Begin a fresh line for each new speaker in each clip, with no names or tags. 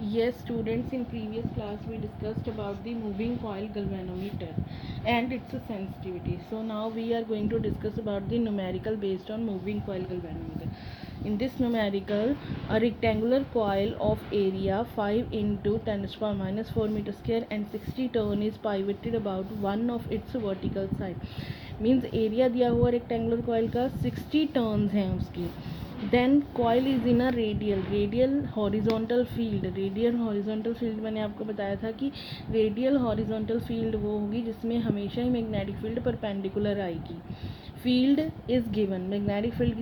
Yes, students, in previous class we discussed about the moving coil galvanometer and its sensitivity. So now we are going to discuss about the numerical based on moving coil galvanometer. In this numerical, a rectangular coil of area 5 into 10 to the power minus 4 meter square and 60 turn is pivoted about one of its vertical side. Means area दिया हुआ rectangular coil का 60 turns हैं उसकी. Then coil is in a radial horizontal field मैंने आपको बताया था कि रेडियल हॉरिजॉन्टल फील्ड वो होगी जिसमें हमेशा ही मैग्नेटिक फील्ड परपेंडिकुलर आएगी. Field is given, magnetic field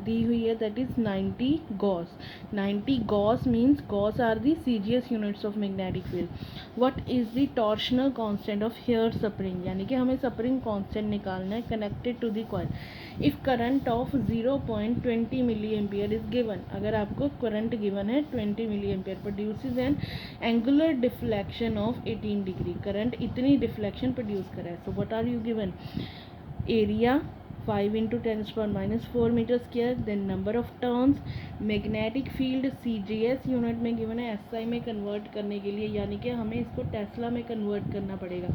दी हुई है, that is 90 gauss. 90 gauss means gauss are the CGS units of magnetic field. What is the torsional constant of hair spring, यानी कि हमें स्प्रिंग कांस्टेंट निकालना है connected to the coil. If current of 0.20 milli ampere is given, अगर आपको current given है 20 milliampere, produces an angular deflection of 18 degree. Current इतनी deflection produce करा है. So what are you given? Area 5 into 10 to the power minus 4 meter square, then number of turns, magnetic field CGS unit में given है, SI में convert करने के लिए, यानी कि हमें इसको टेस्ला में कन्वर्ट करना पड़ेगा,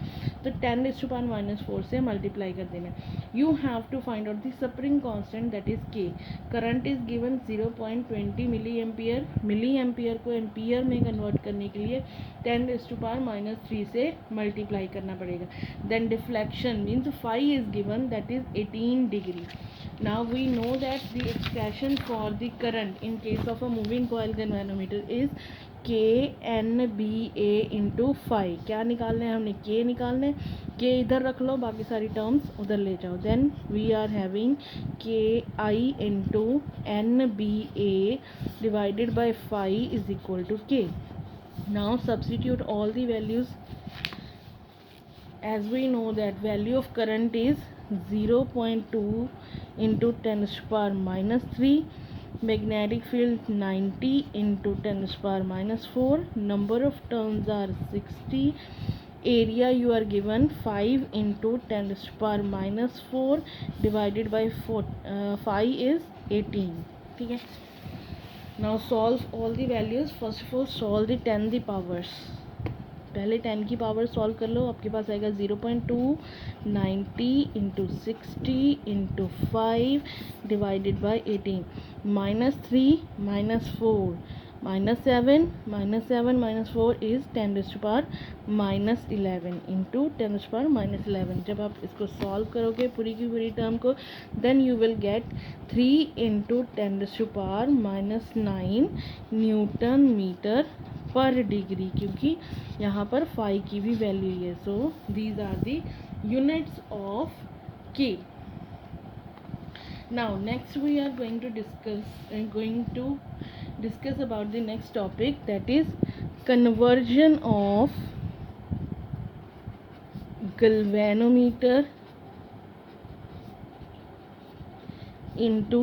तो 10 to the power minus 4 से मल्टीप्लाई कर देना. You have to find out the spring constant, that is K. Current is given 0.20 milli ampere को एम्पियर में कन्वर्ट करने के लिए 10 to the power minus 3 से मल्टीप्लाई करना पड़ेगा. Then deflection means phi is given, that is 18 degree. Now we know that the expression for the current in case of a moving coil galvanometer is KNBA into phi. क्या निकालना है हमने? K निकालना है. K इधर रख लो, बाकी सारी टर्म्स उधर ले जाओ. Then we are having KI into NBA divided by phi is equal to K. Now substitute all the values. As we know that value of current is 0.2 into 10 to the power minus 3, magnetic field 90 into 10 to the power minus 4, number of turns are 60, area you are given 5 into 10 to the power minus 4 divided by 4, 5 is 18. ठीक है. Now solve all the values. First of all solve the 10 the powers. पहले 10 की power solve कर लो. आपके पास आएगा 0.2 90 into 60 into 5 divided by 18 minus 3 minus 4 minus 7 minus 4 is 10 to the power minus 11 into 10 to the power minus 11. जब आप इसको solve करोगे पूरी की पूरी टर्म को, then you will get 3 into 10 to the power minus 9 newton metre per degree, क्योंकि यहाँ पर फाई की भी वैल्यू है. So these are the units of K. Now next we are going to discuss about the next topic, that is conversion of galvanometer into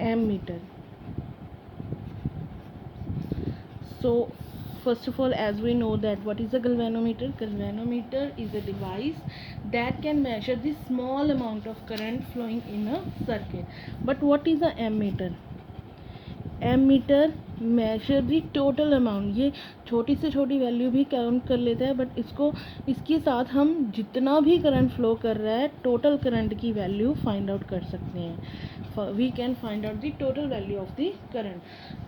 ammeter. So first of all, as we know that what is a galvanometer? Galvanometer is a device that can measure the small amount of current flowing in a circuit. But what is a ammeter? Ammeter measure the total amount. ये छोटी से छोटी value भी count कर लेता है, but इसके साथ हम जितना भी करंट फ्लो कर रहा है टोटल करंट की वैल्यू फाइंड आउट कर सकते हैं. We can find out the total value of the current.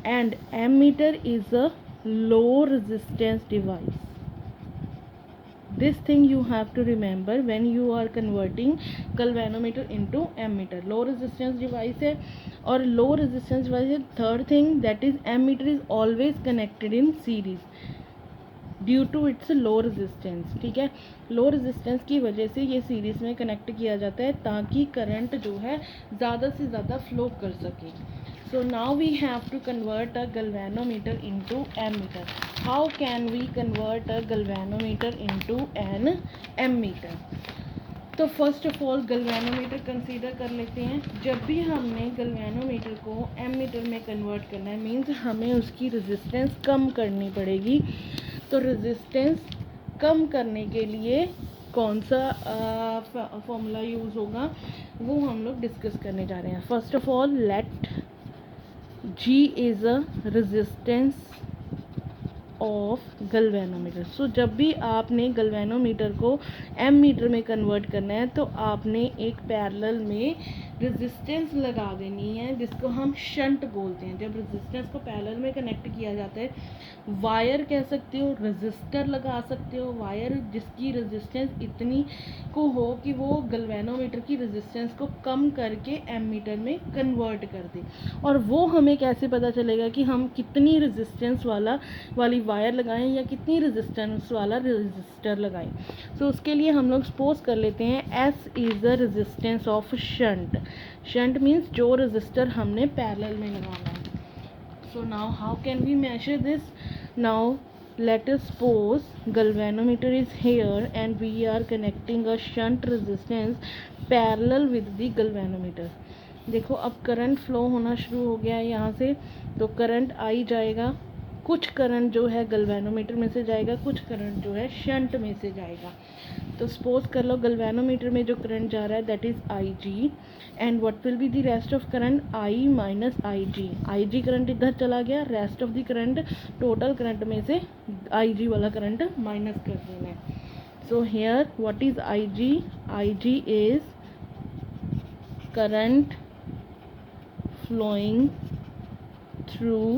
And ammeter is a low resistance device. This thing you have to remember when you are converting galvanometer into ammeter. Low resistance device है और low resistance device है. Third thing, that is ammeter is always connected in series due to its low resistance. ठीक है, low resistance की वजह से ये series में कनेक्ट किया जाता है ताकि करंट जो है ज़्यादा से ज़्यादा फ्लो कर सके. So now we have to convert a galvanometer into ammeter. How can we convert a galvanometer into an ammeter? तो फर्स्ट ऑफ ऑल गल्वेनोमीटर कंसीडर कर लेते हैं. जब भी हमने गल्वेनोमीटर को एमीटर में कन्वर्ट करना है, मीन्स हमें उसकी रेजिस्टेंस कम करनी पड़ेगी. तो रेजिस्टेंस कम करने के लिए कौन सा फॉर्मूला यूज़ होगा वो हम लोग डिस्कस करने जा रहे हैं. First of all let G is a resistance of galvanometer. So जब भी आपने गल्वेनोमीटर को एम मीटर में कन्वर्ट करना है तो आपने एक पैरेलल में रेजिस्टेंस लगा देनी है जिसको हम शंट बोलते हैं। जब रेजिस्टेंस को पैरेलल में कनेक्ट किया जाता है, वायर कह सकते हो, रेजिस्टर लगा सकते हो, वायर जिसकी रेजिस्टेंस इतनी को हो कि वो गल्वेनोमीटर की रेजिस्टेंस को कम करके एमीटर में कन्वर्ट कर दे। और वो हमें कैसे पता चलेगा कि हम कितनी रेजिस्टेंस वाली वायर लगाएं या कितनी रेजिस्टेंस वाला रेजिस्टर लगाएं। तो उसके लिए हम लोग सपोज कर लेते हैं S is the resistance of shunt. Shunt means जो रेजिस्टर हमने पैरेलल में लगाना है। So now how can we measure this? Now let us suppose galvanometer is here and we are connecting a shunt resistance parallel with the galvanometer. देखो अब current flow होना शुरू हो गया है यहाँ से, तो करंट आई जाएगा, कुछ करंट जो है गल्वेनोमीटर में से जाएगा, कुछ करंट जो है शंट में से जाएगा। तो सपोज कर लो गल्वेनोमीटर में जो करंट जा रहा है that is I G, and what will be the rest of current? I minus I G. I G current इधर चला गया, rest of the current total current में से आई जी वाला करंट माइनस कर देना है। So here what is I G? I G is current flowing through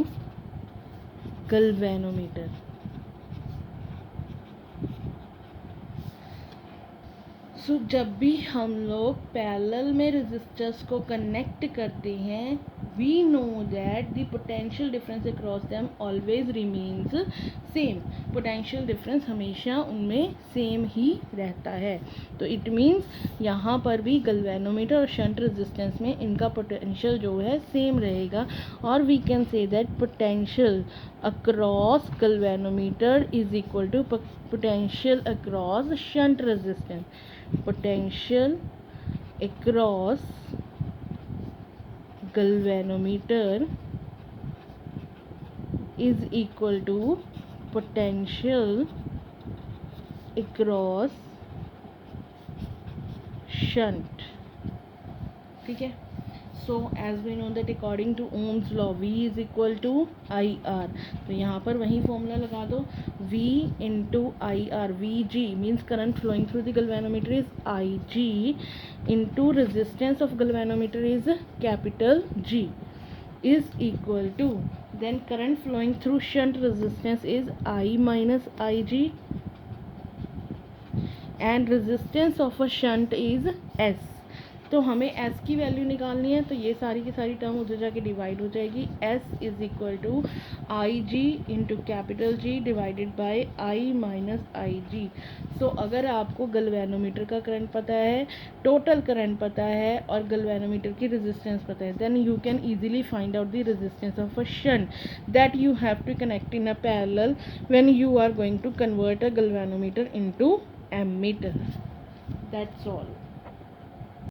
galvanometer. सो जब भी हम लोग पैरेलल में रेजिस्टर्स को कनेक्ट करते हैं, we know that the potential difference across them always remains same. Potential difference हमेशा उनमें सेम ही रहता है। तो इट मीन्स यहाँ पर भी गल्वेनोमीटर और शंट रेजिस्टेंस में इनका पोटेंशियल जो है सेम रहेगा। और we can say that potential across galvanometer is equal to potential across shunt resistance. Potential across galvanometer is equal to potential across shunt. ठीक है। So as we know that according to Ohm's law V is equal to I R. तो यहाँ पर वही formula लगा दो, V into I R. V G means current flowing through the galvanometer is I G into resistance of galvanometer is capital G is equal to then current flowing through shunt resistance is I minus I G and resistance of a shunt is S। तो हमें S की value निकालनी है, तो ये सारी की सारी टर्म उधर जाके डिवाइड हो जाएगी। S is equal to I G into capital G divided by I minus I G. So अगर आपको गल्वेनोमीटर का करंट पता है, टोटल करंट पता है और गल्वेनोमीटर की रेजिस्टेंस पता है, then you can easily find out the resistance of a shunt that you have to connect in a parallel when you are going to convert a galvanometer into ammeter. That's all.